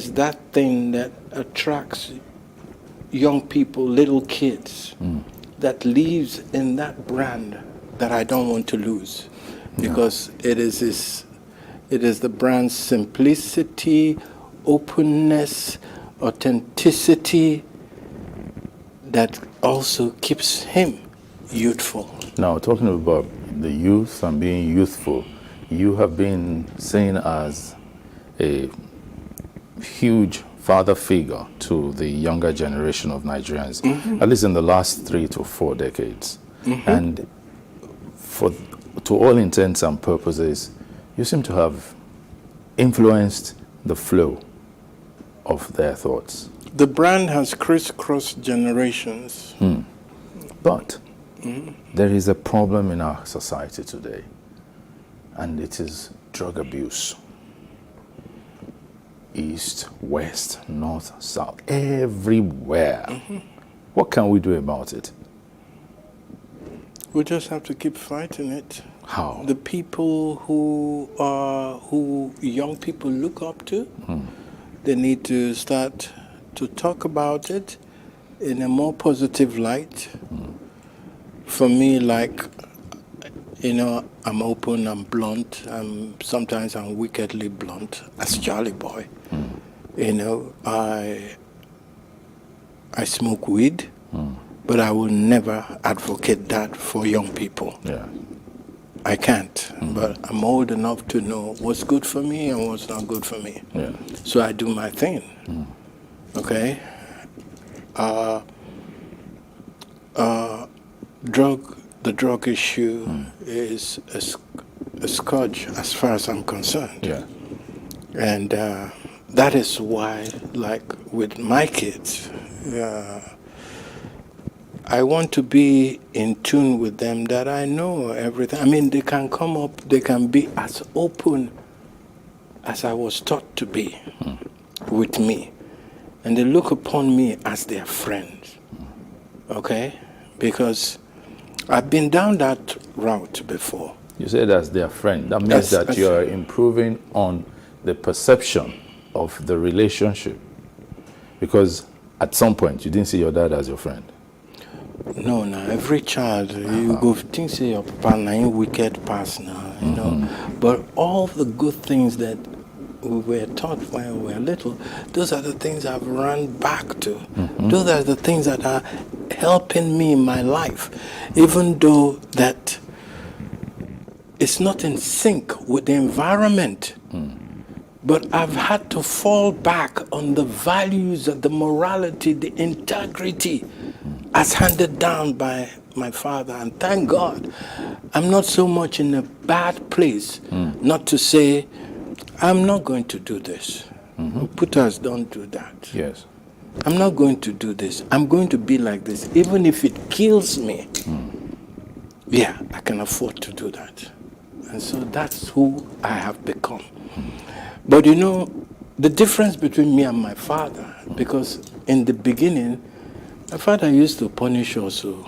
is that thing that attracts young people, little kids, that lives in that brand that I don't want to lose, because it is the brand's simplicity, openness, authenticity that also keeps him youthful. Now, talking about the youth and being youthful, you have been seen as a huge father figure to the younger generation of Nigerians, at least in the last 3 to 4 decades. And to all intents and purposes, you seem to have influenced the flow of their thoughts. The brand has crisscrossed generations. But there is a problem in our society today, and it is drug abuse. East, west, north, south, everywhere. What can we do about it? We just have to keep fighting it. How? The people who young people look up to, they need to start to talk about it in a more positive light. For me, like, I'm open, I'm blunt, sometimes I'm wickedly blunt as Charlie Boy. I smoke weed, but I will never advocate that for young people. Yeah. I can't, but I'm old enough to know what's good for me and what's not good for me. Yeah. So I do my thing. Okay? The drug issue is a scourge as far as I'm concerned. Yeah. And that is why, like with my kids, I want to be in tune with them, that I know everything. I mean, they can come up, they can be as open as I was taught to be with me. And they look upon me as their friend. Okay? Because I've been down that route before. You said as their friend. That means that you are improving on the perception of the relationship. Because at some point, you didn't see your dad as your friend. No, every child, you go think say your papa na wicked person, you know. But all the good things that we were taught when we were little, those are the things I've run back to. Those are the things that are helping me in my life, even though that it's not in sync with the environment. But I've had to fall back on the values and the morality, the integrity as handed down by my father. And thank God, I'm not so much in a bad place not to say, I'm not going to do this. Putters don't do that. Yes. I'm not going to do this. I'm going to be like this. Even if it kills me, yeah, I can afford to do that. And so that's who I have become. But you know, the difference between me and my father, because in the beginning, my father used to punish also.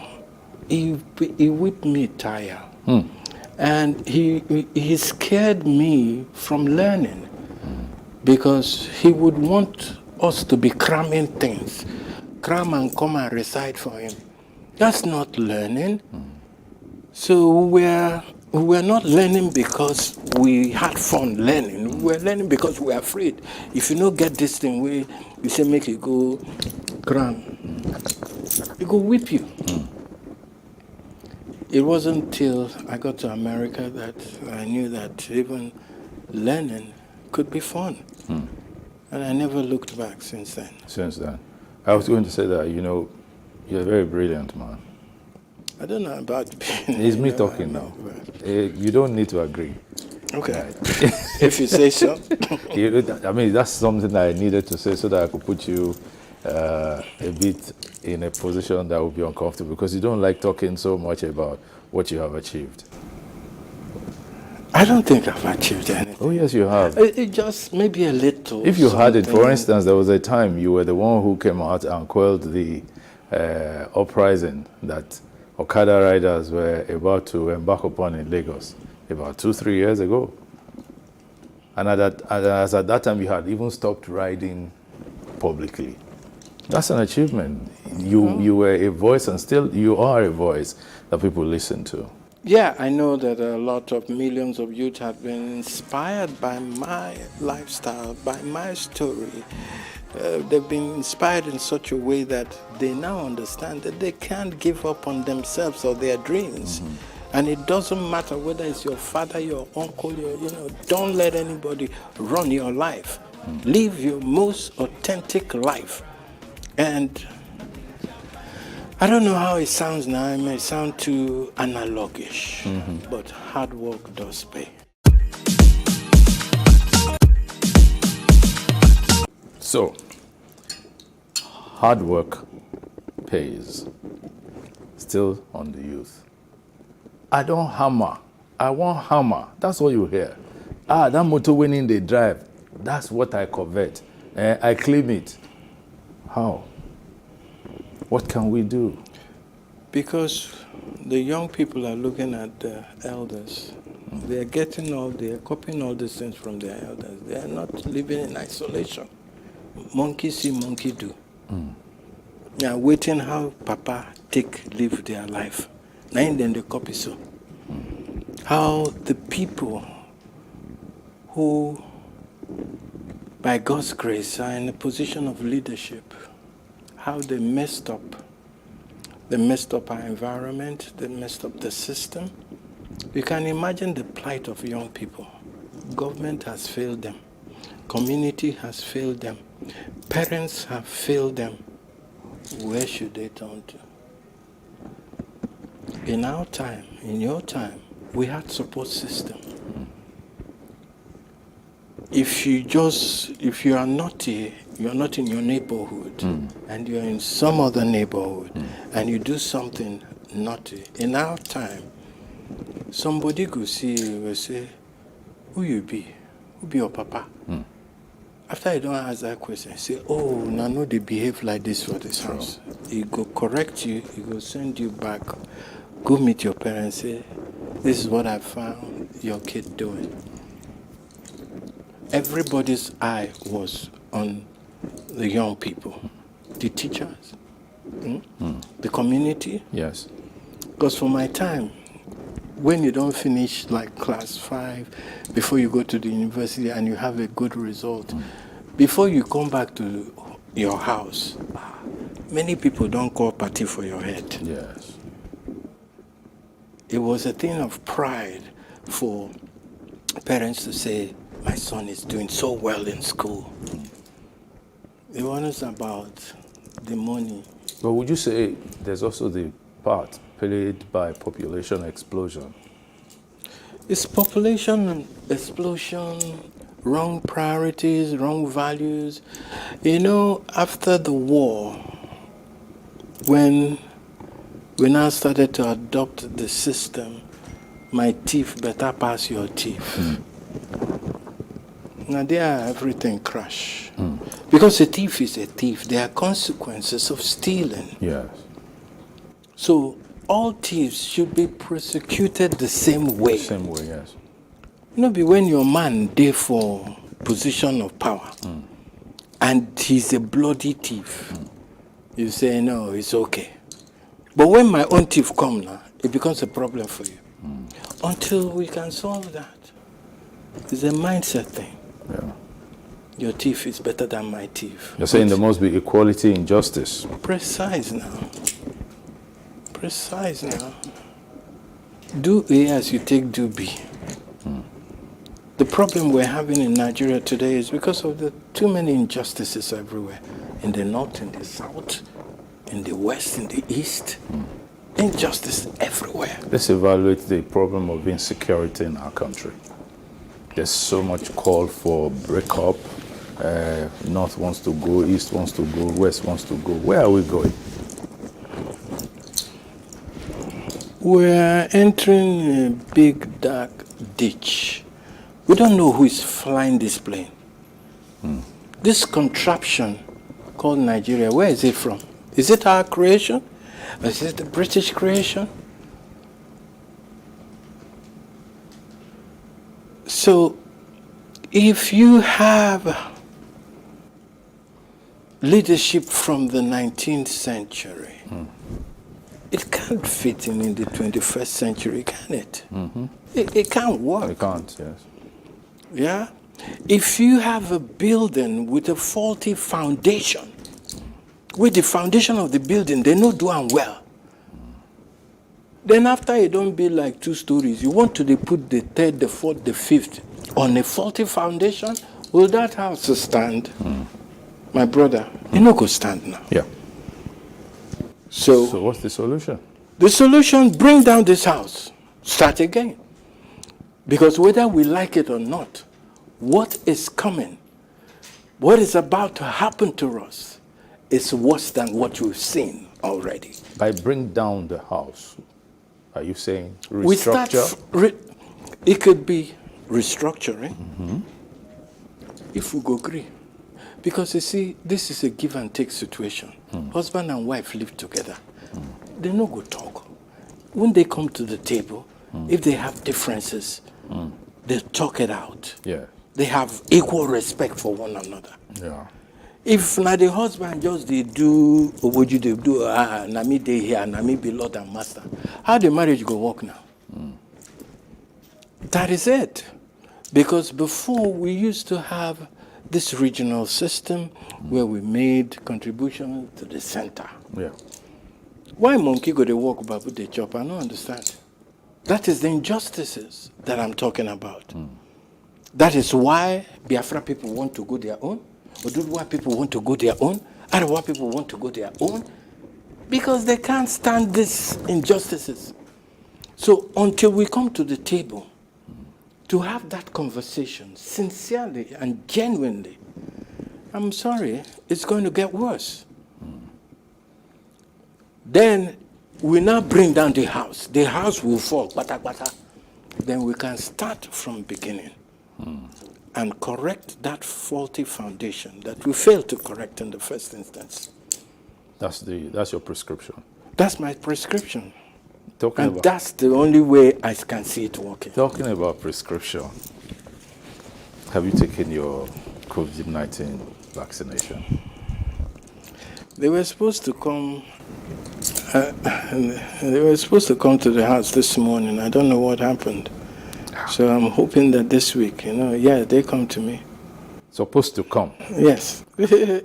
He whipped me tire. And he scared me from learning, because he would want us to be cramming things. Cram and come and recite for him. That's not learning. So we're not learning because we had fun learning. We're learning because we're afraid. If you don't get this thing, you say make you go cram, it go whip you. It wasn't till I got to America that I knew that even learning could be fun. And I never looked back since then. Since then. I was going to say that, you're a very brilliant man. I don't know about being... It's me talking now. You don't need to agree. Okay. If you say so. I mean, that's something that I needed to say so that I could put you a bit in a position that would be uncomfortable, because you don't like talking so much about what you have achieved. I don't think I've achieved anything. Oh, yes, you have. It just maybe a little. If you had it, for instance, there was a time you were the one who came out and quelled the uprising that Okada riders were about to embark upon in Lagos about 2-3 years ago. And as at that time, you had even stopped riding publicly. That's an achievement. You were a voice, and still you are a voice that people listen to. Yeah, I know that a lot of millions of youth have been inspired by my lifestyle, by my story. They've been inspired in such a way that they now understand that they can't give up on themselves or their dreams. And it doesn't matter whether it's your father, your uncle, don't let anybody run your life. Live your most authentic life. And I don't know how it sounds now. It may sound too analogish, but hard work does pay. So, hard work pays. Still on the youth. I don't hammer. I want hammer. That's what you hear. That motor winning they drive. That's what I covet. I claim it. How? What can we do? Because the young people are looking at the elders. They are copying all these things from their elders. They are not living in isolation. Monkey see, monkey do. They are waiting how Papa live their life. Now then they copy so. How the people who, by God's grace, are in a position of leadership, how they messed up. They messed up our environment, they messed up the system. You can imagine the plight of young people. Government has failed them. Community has failed them. Parents have failed them. Where should they turn to? In our time, in your time, we had support system. If you are naughty, you're not in your neighborhood, and you're in some other neighborhood, and you do something naughty. In our time, somebody could see you and say, who you be? Who be your papa? After you don't ask that question, say, oh, now no, they behave like this for this house. He go correct you, he go send you back. Go meet your parents, say, this is what I found your kid doing. Everybody's eye was on the young people, the teachers, the community. Yes. Because for my time, when you don't finish like class 5, before you go to the university and you have a good result, before you come back to your house, many people don't call party for your head. Yes. It was a thing of pride for parents to say, my son is doing so well in school. It wasn't about the money. But would you say there's also the part played by population explosion? It's population explosion, wrong priorities, wrong values. You know, after the war, when we now started to adopt the system, my teeth better pass your teeth. Now there everything crash. Because a thief is a thief. There are consequences of stealing. Yes. So all thieves should be prosecuted the same way. Same way, yes. No be when your man there for position of power and he's a bloody thief. You say, no, it's okay. But when my own thief come now, it becomes a problem for you. Until we can solve that. It's a mindset thing. Yeah. Your thief is better than my thief. You're saying there must be equality in justice. Precise now. Precise now. Do A as you take do B. The problem we're having in Nigeria today is because of the too many injustices everywhere. In the north, in the south, in the west, in the east. Injustice everywhere. Let's evaluate the problem of insecurity in our country. There's so much call for breakup. North wants to go, East wants to go, West wants to go. Where are we going? We're entering a big dark ditch. We don't know who is flying this plane. This contraption called Nigeria, where is it from? Is it our creation? Or is it the British creation? So if you have leadership from the 19th century, it can't fit in the 21st century, can it? It can't work. It can't, yes. Yeah? If you have a building with a faulty foundation, with the foundation of the building, they not doing well. Then after it don't be like 2 stories, you want to put the 3rd, the 4th, the 5th on a faulty foundation, will that house stand? My brother, it no go stand now. Yeah. So what's the solution? the solution, bring down this house, start again. Because whether we like it or not, what is coming, what is about to happen to us is worse than what we've seen already. By bring down the house, are you saying We start, restructure? it could be restructuring if we go agree. Because you see, this is a give and take situation. Husband and wife live together. They no go talk. When they come to the table, if they have differences, they talk it out. Yeah. They have equal respect for one another. Yeah. If now the husband just they do what you do, na me dey here, na me be Lord and Master, how the marriage go work now? That is it. Because before we used to have this regional system where we made contribution to the center. Yeah. Why monkey go to walk about the chop? I don't understand. That is the injustices that I'm talking about. That is why Biafra people want to go their own. Why people want to go their own. Arewa people want to go their own. Because they can't stand these injustices. So until we come to the table to have that conversation sincerely and genuinely, I'm sorry, it's going to get worse. Then we now bring down the house. The house will fall, bata, bata. Then we can start from beginning and correct that faulty foundation that we failed to correct in the first instance. That's your prescription. That's my prescription. Talking That's the only way I can see it working. Talking about prescription, have you taken your COVID-19 vaccination? They were supposed to come. They were supposed to come to the house this morning. I don't know what happened. So I'm hoping that this week, they come to me. Supposed to come. Yes. You're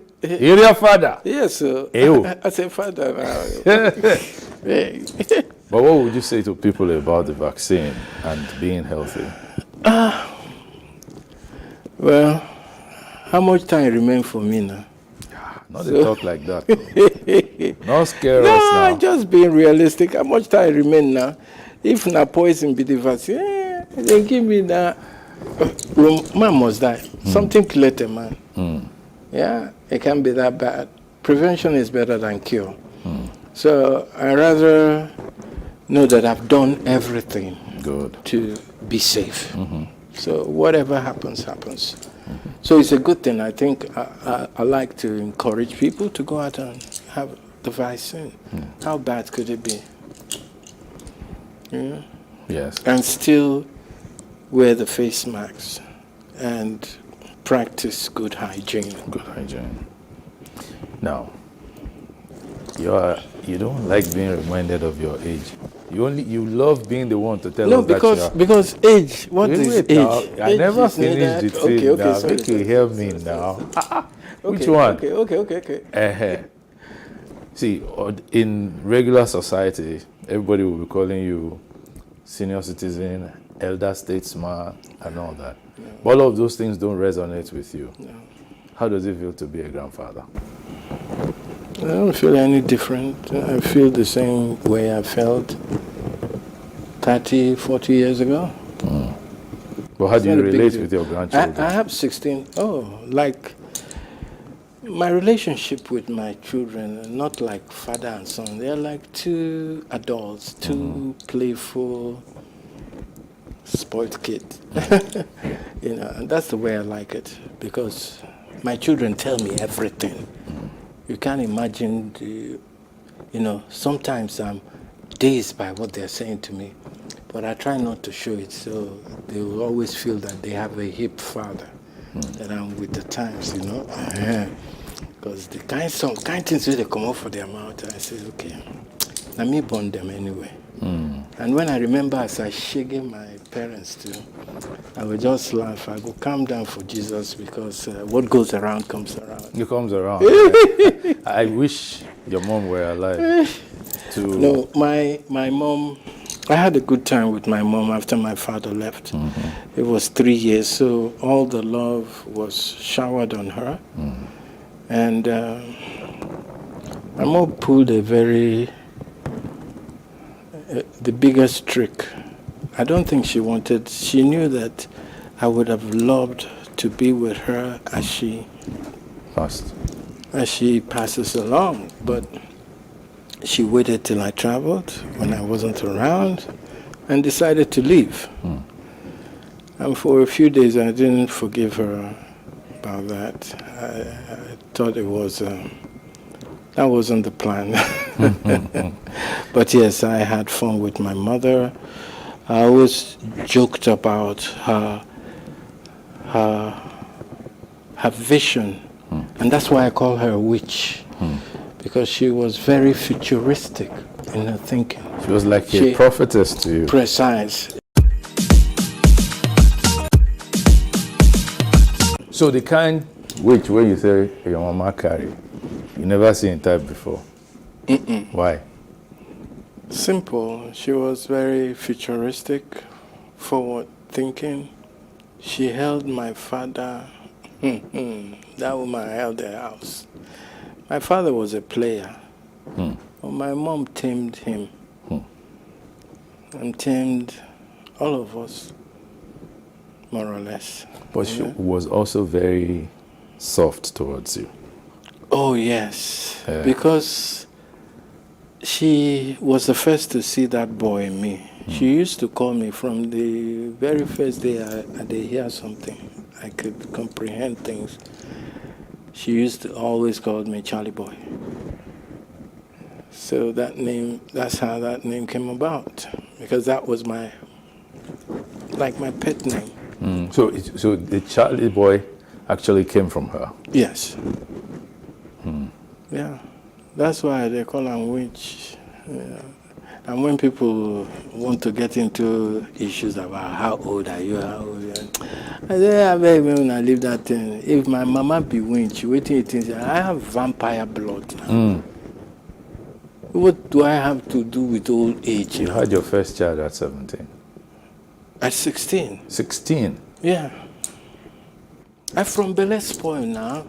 your father. Yes, sir. Ew. I say father. But what would you say to people about the vaccine and being healthy? Well, how much time remains for me now? Not to talk like that. Not scare us No, now. I'm just being realistic. How much time remain now? If na poison be the vaccine, they give me that. Man must die. Something killed a man. Yeah, it can't be that bad. Prevention is better than cure. So I rather know that I've done everything to be safe. So whatever happens, happens. So it's a good thing. I think I like to encourage people to go out and have the vaccine. How bad could it be? Yeah. Yes. And still wear the face masks and practice good hygiene. Good hygiene. Now, you don't like being reminded of your age. You love being the one to tell us that you are. because age. What is age? Now, I Age never is finished the neither- thing Okay, now. sorry, Make you sorry. hear me now. Which Okay, one? Okay. See, in regular society, everybody will be calling you senior citizen, elder statesman, and all that. But all of those things don't resonate with you. No. How does it feel to be a grandfather? I don't feel any different. I feel the same way I felt 30, 40 years ago. But how do you not a big relate deal. with your grandchildren? I have 16. Like my relationship with my children are not like father and son. They're like two adults, two playful, spoiled kids. And that's the way I like it because my children tell me everything. You can't imagine sometimes I'm dazed by what they're saying to me, but I try not to show it so they will always feel that they have a hip father. that I'm with the times, you know. Because some kind things really come out for their mouth, I say, okay, let me bond them anyway. And when I remember as I shaking my parents too, I would just laugh. I go calm down for Jesus, because what goes around comes around. It comes around. Yeah. I wish your mom were alive. No, my mom, I had a good time with my mom after my father left. It was 3 years, so all the love was showered on her. And my mom pulled the biggest trick. I don't think she knew that I would have loved to be with her as she passes along, but she waited till I traveled when I wasn't around and decided to leave. And for a few days I didn't forgive her about that. I thought it was, that wasn't the plan. But yes, I had fun with my mother. I always joked about her vision, and that's why I call her a witch, because she was very futuristic in her thinking. She was like a prophetess to you. Precise. So the kind witch where you say your mama carry, you never seen type before. Why? Simple. She was very futuristic, forward thinking. She held my father. That woman held the house. My father was a player. But my mom tamed him. And tamed all of us, more or less. But she was also very soft towards you. Oh, yes. Because she was the first to see that boy in me. She used to call me from the very first day I did hear something. I could comprehend things. She used to always call me Charlie Boy. So that's how that name came about. Because that was my pet name. So the Charlie Boy actually came from her? Yes. Yeah. That's why they call her witch. Yeah. And when people want to get into issues about how old are you, I say, I beg me when I leave that thing. If my mama be witch, I have vampire blood now. What do I have to do with old age? You had your first child at 17? At 16. 16? Yeah. I'm from Bele spoil now.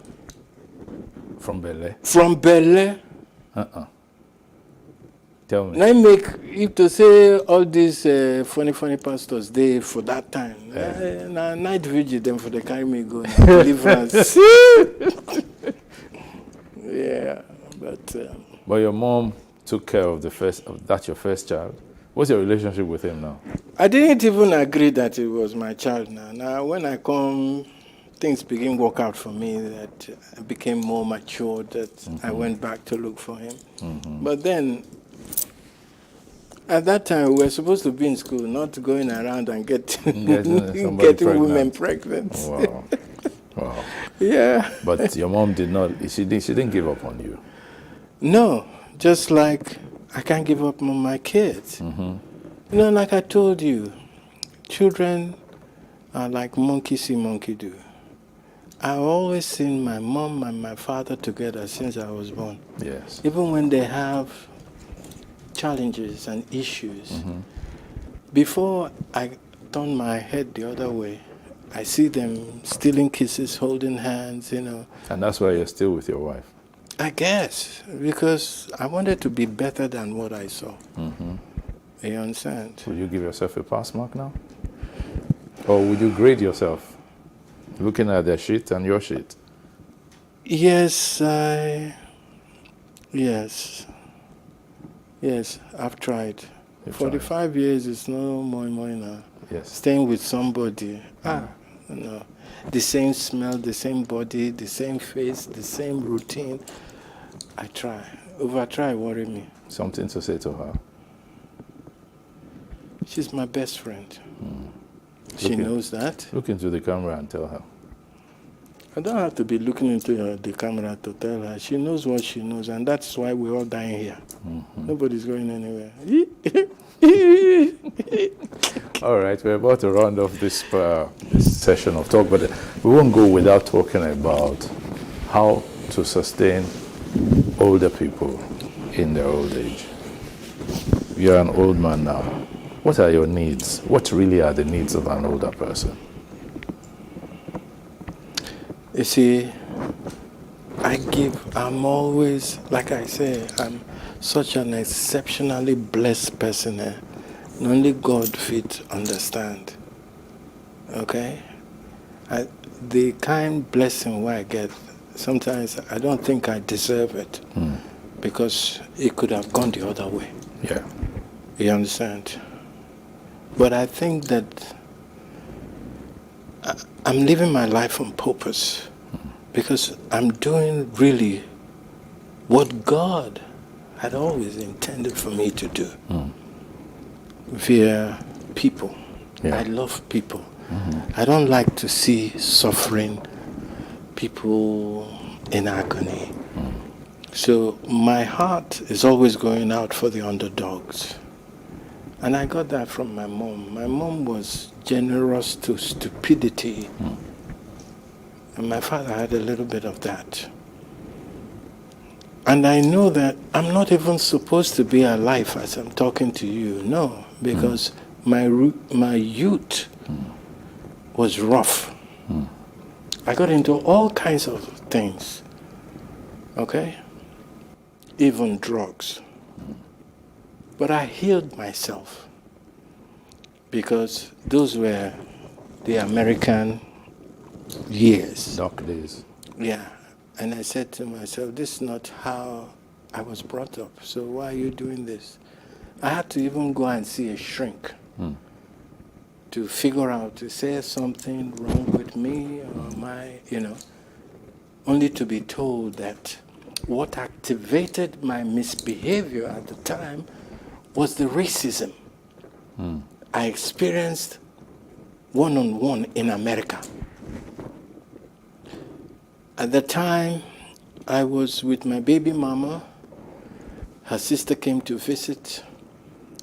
From Bele? From Bele. Tell me. Now make, if to say all these funny pastors, they for that time, night vigil, them for the carry me go deliverance. Yeah, but your mom took care of your first child. What's your relationship with him now? I didn't even agree that it was my child now. Now, when I come, things begin work out for me, that I became more mature, that I went back to look for him. But then, at that time, we were supposed to be in school, not going around and getting women pregnant. Wow. Wow. Yeah. But your mom she didn't give up on you. No, just like I can't give up on my kids. You know, like I told you, children are like monkey see, monkey do. I've always seen my mom and my father together since I was born. Yes. Even when they have challenges and issues. Before I turn my head the other way, I see them stealing kisses, holding hands, you know. And that's why you're still with your wife? I guess, because I wanted to be better than what I saw. You understand? Would you give yourself a pass mark now? Or would you grade yourself, looking at their sheet and your sheet? Yes, I've tried. 45 years is no more now. Yes. Staying with somebody, no. The same smell, the same body, the same face, the same routine. I try. Over-try worry me. Something to say to her? She's my best friend. She knows that. Look into the camera and tell her. I don't have to be looking into the camera to tell her. She knows what she knows, and that's why we're all dying here. Nobody's going anywhere. All right, we're about to round off this session of talk, but we won't go without talking about how to sustain older people in their old age. You're an old man now. What are your needs? What really are the needs of an older person? You see, I'm always, like I say, I'm such an exceptionally blessed person. Only God fit understand. Okay? The kind blessing where I get, sometimes I don't think I deserve it because it could have gone the other way. Yeah. You understand? But I think that I'm living my life on purpose because I'm doing really what God had always intended for me to do via people. Yeah. I love people. I don't like to see suffering, people in agony. So my heart is always going out for the underdogs. And I got that from my mom. My mom was generous to stupidity. And my father had a little bit of that. And I know that I'm not even supposed to be alive as I'm talking to you. No, because my youth was rough. I got into all kinds of things. Okay? Even drugs. But I healed myself because those were the American years. Dark days. Yeah. And I said to myself, this is not how I was brought up. So why are you doing this? I had to even go and see a shrink to figure out, to say something wrong with me or my, only to be told that what activated my misbehavior at the time was the racism I experienced one-on-one in America. At the time, I was with my baby mama. Her sister came to visit.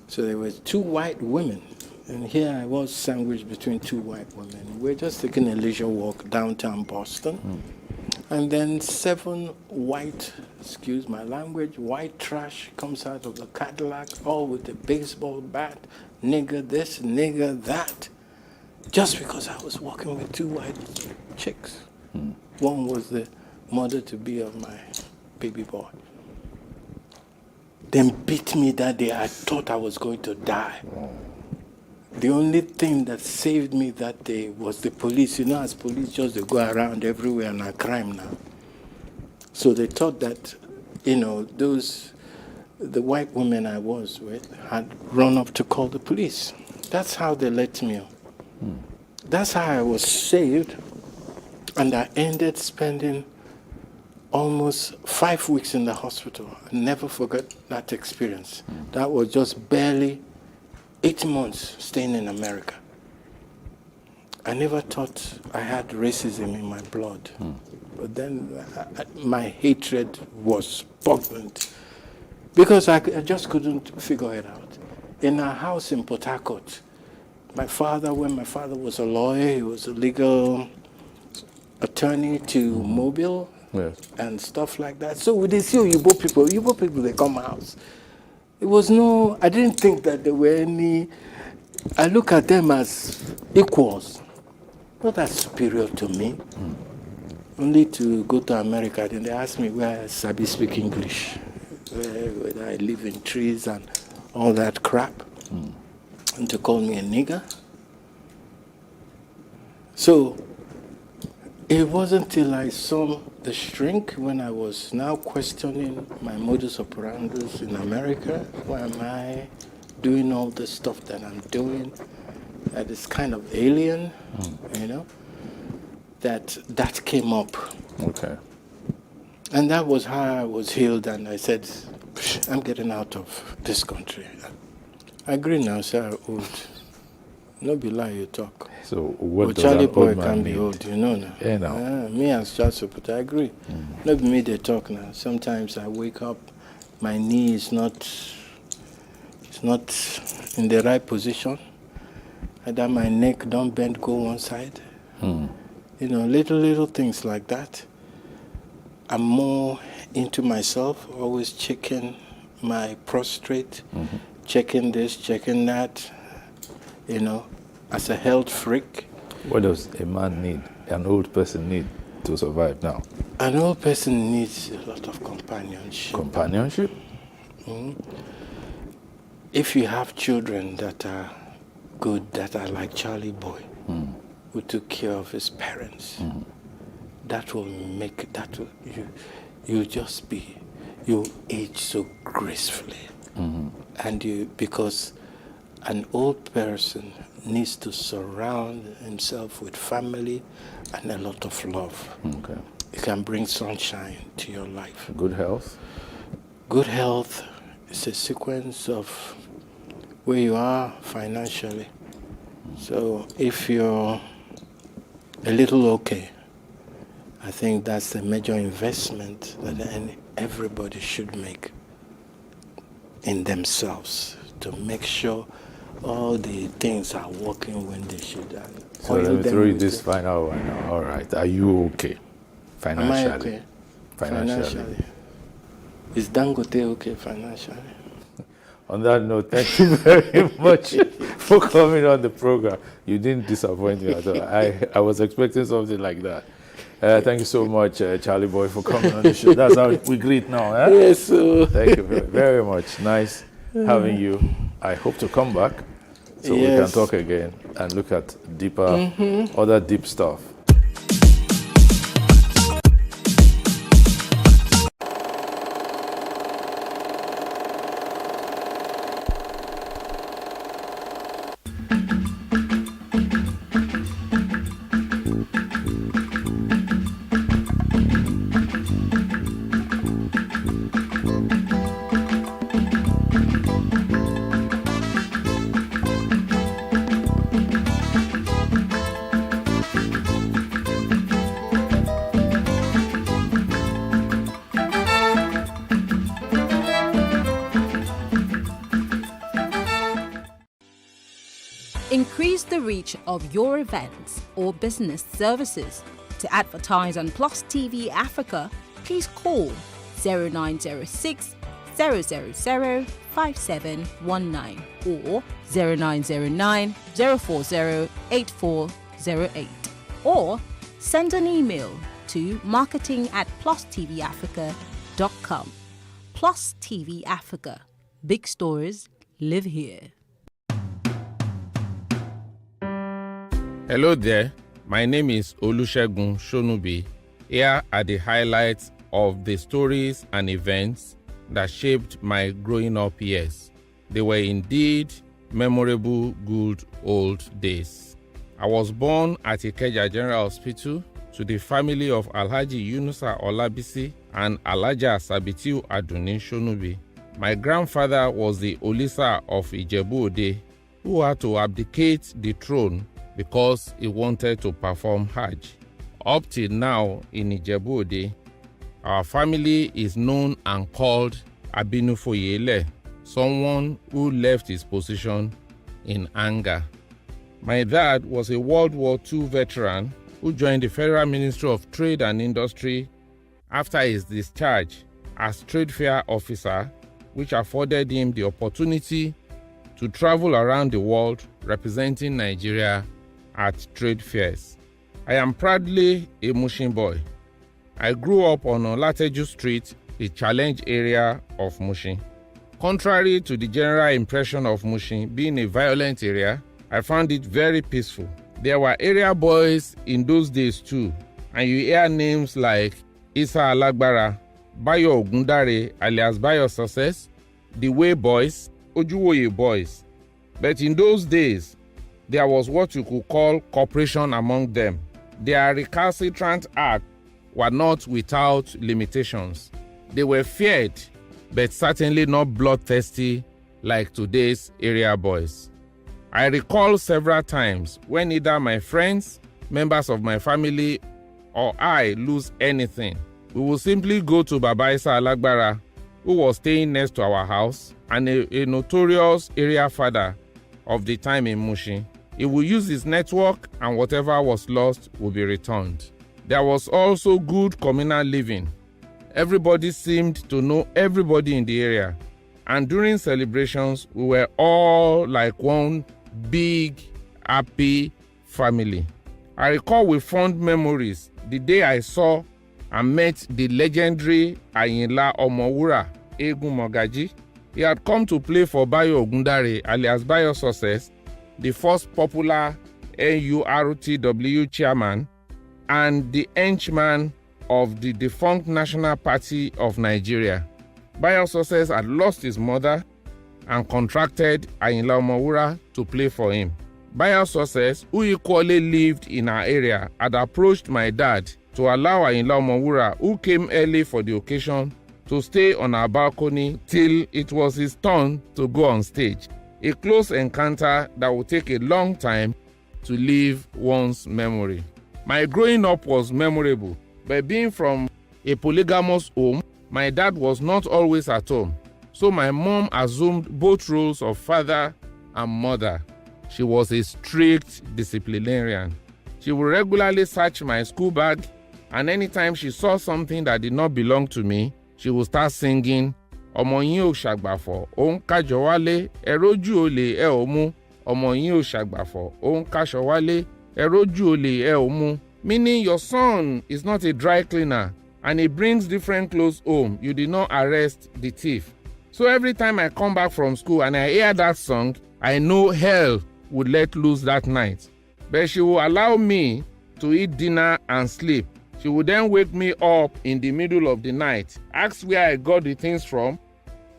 So there were 2 white women. And here I was sandwiched between 2 white women. We're just taking a leisure walk downtown Boston. And then 7 white, excuse my language, white trash comes out of the Cadillac, all with a baseball bat, nigger this, nigger that, just because I was walking with 2 white chicks. One was the mother-to-be of my baby boy. Then beat me that day. I thought I was going to die. The only thing that saved me that day was the police. As police just they go around everywhere and are crime now. So they thought that, the white women I was with had run up to call the police. That's how they let me on. That's how I was saved. And I ended spending almost 5 weeks in the hospital. I never forgot that experience. That was just barely 8 months staying in America. I never thought I had racism in my blood. But then my hatred was potent because I just couldn't figure it out. In our house in Port Harcourt, when my father was a lawyer, he was a legal attorney to Mobile and stuff like that. So they see Yoruba people, they come house. I didn't think that there were any, I look at them as equals, not as superior to me. Only to go to America, then they ask me where I sabi speak English, whether I live in trees and all that crap, and to call me a nigger. So it wasn't till I saw the shrink when I was now questioning my modus operandi in America. Why am I doing all the stuff that I'm doing? That is kind of alien, that came up. Okay. And that was how I was healed, and I said, I'm getting out of this country. I agree now, sir, old. No be lie you talk. So what But does Charlie an boy old man can be need? old, you know now. Yeah, now. Me as Charles Soputa, I agree. No be me they talk now. Sometimes I wake up, my knee is not in the right position. Either my neck don't bend, go one side. You know, little things like that. I'm more into myself, always checking my prostate, checking this, checking that, you know, as a health freak. What does a man need, an old person need to survive now? An old person needs a lot of companionship. Companionship? If you have children that are good, that are like Charlie Boy, who took care of his parents, that will make, you just be, you age so gracefully. And because an old person needs to surround himself with family and a lot of love. Okay. It can bring sunshine to your life. Good health? Good health is a sequence of where you are financially. So if you're a little okay, I think that's the major investment that everybody should make in themselves to make sure all the things are working when they should. So let me throw you this final one now. All right. Are you okay financially? Am I okay? Financially. Is Dangote okay financially? On that note, thank you very much for coming on the program. You didn't disappoint me at all. I was expecting something like that. Thank you so much, Charlie Boy, for coming on the show. That's how we greet now. Eh? Yes, sir. Thank you very much. Nice having you. I hope to come back so we can talk again and look at deeper, other deep stuff. Increase the reach of your events or business services. To advertise on Plus TV Africa, please call 0906 000 5719 or 0909 040 8408 or send an email to marketing@plustvafrica.com. Plus TV Africa. Big stories live here. Hello there, my name is Olusegun Shonubi. Here are the highlights of the stories and events that shaped my growing up years. They were indeed memorable, good old days. I was born at Ikeja General Hospital to the family of Alhaji Yunusa Olabisi and Alhaja Sabitiu Aduni Shonubi. My grandfather was the Olisa of Ijebu Ode, who had to abdicate the throne because he wanted to perform Hajj. Up till now in Ijebu Ode, our family is known and called Abinufoyele, someone who left his position in anger. My dad was a World War II veteran who joined the Federal Ministry of Trade and Industry after his discharge as trade fair officer, which afforded him the opportunity to travel around the world representing Nigeria at trade fairs. I am proudly a Mushin boy. I grew up on Olateju Street, the challenge area of Mushin. Contrary to the general impression of Mushin being a violent area, I found it very peaceful. There were area boys in those days too, and you hear names like Isa Alagbara, Bayo Ogundare alias Bayo Success, the Way Boys, Ojuwoye Boys. But in those days, there was what you could call cooperation among them. Their recalcitrant acts were not without limitations. They were feared, but certainly not bloodthirsty like today's area boys. I recall several times when either my friends, members of my family, or I lose anything. We will simply go to Baba Isa Alagbara, who was staying next to our house and a notorious area father of the time in Mushin. He will use his network and whatever was lost will be returned. There was also good communal living. Everybody seemed to know everybody in the area, and during celebrations, we were all like one big, happy family. I recall with fond memories the day I saw and met the legendary Ayinla Omowura Egun Mogaji. He had come to play for Bayo Ogundare alias Bayo Success, the first popular NURTW chairman and the henchman of the defunct National Party of Nigeria. Bayo Success had lost his mother and contracted Ayinla Omowura to play for him. Bayo Success, who equally lived in our area, had approached my dad to allow Ayinla Omowura, who came early for the occasion, to stay on our balcony till it was his turn to go on stage. A close encounter that would take a long time to leave one's memory. My growing up was memorable, but being from a polygamous home, my dad was not always at home, so my mom assumed both roles of father and mother. She was a strict disciplinarian. She would regularly search my school bag, and anytime she saw something that did not belong to me, she would start singing, "Ọmọ yín ò ṣàgbàfọ̀, ó ń kájọ wálé, ẹ rójú olè ẹ ò mú. Ọmọ yín ò ṣàgbàfọ̀, ó ń káṣọ wálé, ẹ rójú olè ẹ ò mú." Meaning your son is not a dry cleaner and he brings different clothes home. You did not arrest the thief. So every time I come back from school and I hear that song, I know hell would let loose that night. But she will allow me to eat dinner and sleep. She would then wake me up in the middle of the night, ask where I got the things from,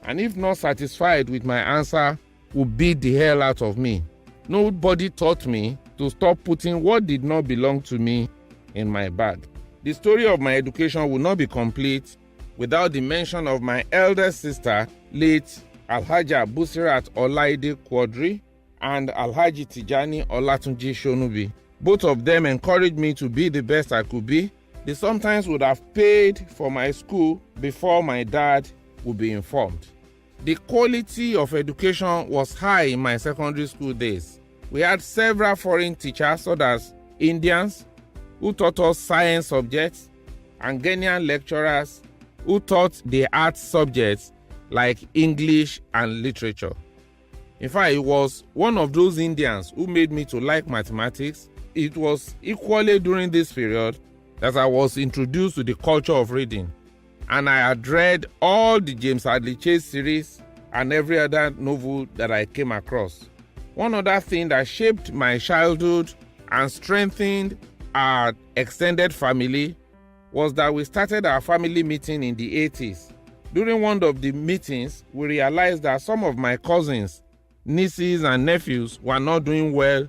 and if not satisfied with my answer, would beat the hell out of me. Nobody taught me to stop putting what did not belong to me in my bag. The story of my education would not be complete without the mention of my elder sister, late Alhaja Busirat Olaide Quadri and Alhaji Tijani Olatunji Shonubi. Both of them encouraged me to be the best I could be. They sometimes would have paid for my school before my dad would be informed. The quality of education was high in my secondary school days. We had several foreign teachers, such as Indians, who taught us science subjects, and Ghanaian lecturers who taught the arts subjects like English and literature. In fact, it was one of those Indians who made me to like mathematics. It was equally during this period that I was introduced to the culture of reading, and I had read all the James Hadley Chase series and every other novel that I came across. One other thing that shaped my childhood and strengthened our extended family was that we started our family meeting in the 80s. During one of the meetings, we realized that some of my cousins, nieces and nephews were not doing well